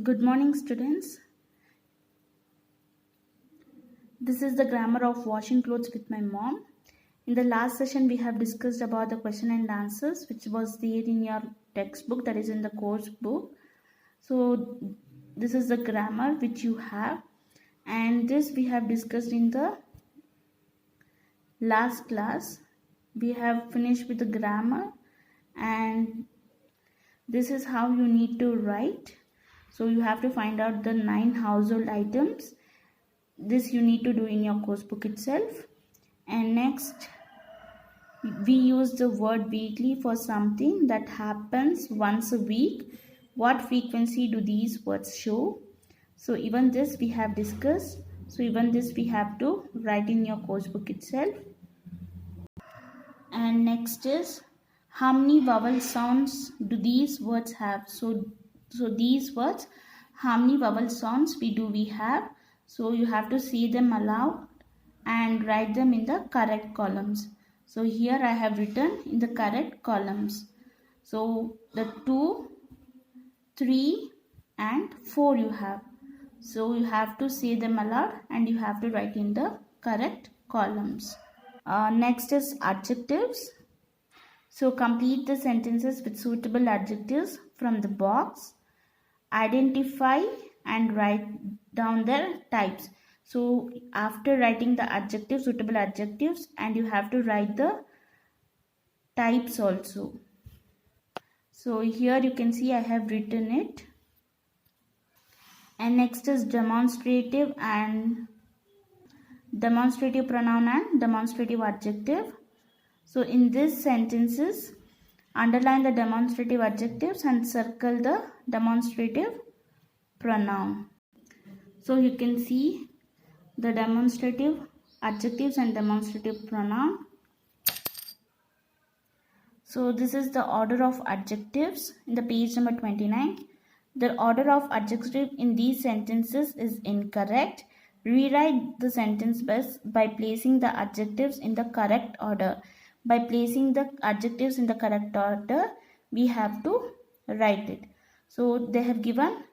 Good morning, students. This is the grammar of washing clothes with my mom. In the last session, we have discussed about the question and answers, which was there in your textbook, that is in the course book. So, this is the grammar which you have, and this we have discussed in the last class. We have finished with the grammar, and this is how you need to write. So, you have to find out the 9 household items. This you need to do in your course book itself. And next, we use the word weekly for something that happens once a week. What frequency do these words show? So even this we have discussed. So even this we have to write in your course book itself. And next is, how many vowel sounds do these words have? So these words, how many vowel sounds we have? So you have to say them aloud and write them in the correct columns. So here I have written in the correct columns. So the 2, 3 and 4 you have. So you have to say them aloud and you have to write in the correct columns. Next is adjectives. So complete the sentences with suitable adjectives from the box. Identify and write down their types. So after writing the adjectives, suitable adjectives, and you have to write the types also. So here you can see I have written it. And next is demonstrative pronoun and demonstrative adjective. So in these sentences, underline the demonstrative adjectives and circle the demonstrative pronoun. So you can see the demonstrative adjectives and demonstrative pronoun. So this is the order of adjectives in the page number 29. The order of adjective in these sentences is incorrect. Rewrite the sentence best by placing the adjectives in the correct order. By placing the adjectives in the correct order, we have to write it. So they have given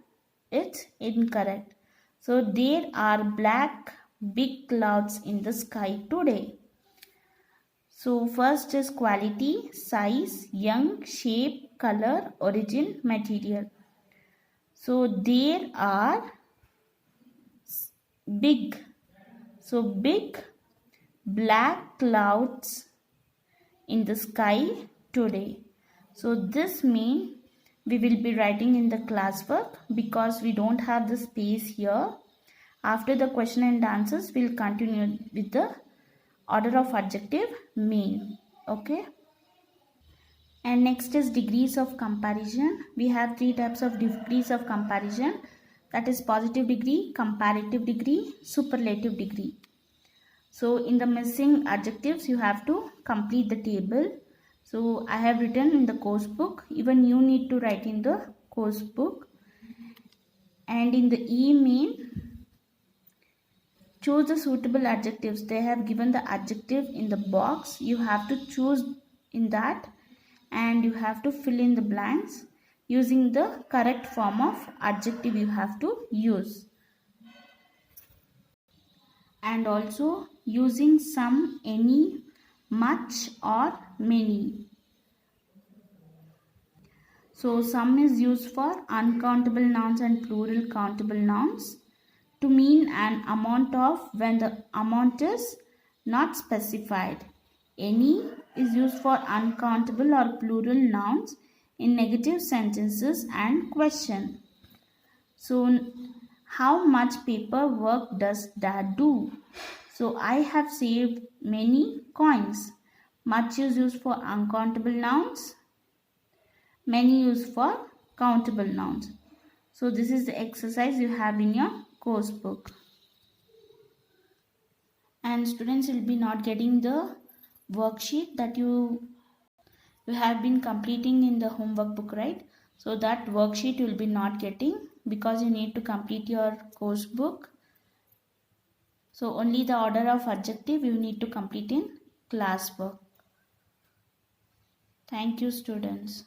it incorrect. So there are black big clouds in the sky today. So first is quality, size, young, shape, color, origin, material. So there are big. So big black clouds in the sky today. So this means we will be writing in the classwork because we don't have the space here. After the question and answers, we'll continue with the order of adjective mean. Okay. And next is degrees of comparison. We have 3 types of degrees of comparison. That is positive degree, comparative degree, superlative degree. So in the missing adjectives, you have to complete the table. So I have written in the course book. Even you need to write in the course book. And in the E-mean, choose the suitable adjectives. They have given the adjective in the box. You have to choose in that and you have to fill in the blanks using the correct form of adjective you have to use. And also using some, any, much or many. So some is used for uncountable nouns and plural countable nouns to mean an amount of when the amount is not specified. Any is used for uncountable or plural nouns in negative sentences and question. So how much paperwork does Dad do? So I have saved many coins. Much is used for uncountable nouns. Many used for countable nouns. So this is the exercise you have in your course book. And students will be not getting the worksheet that you have been completing in the homework book, right? So that worksheet you will be not getting because you need to complete your course book. So only the order of adjective you need to complete in classwork. Thank you, students.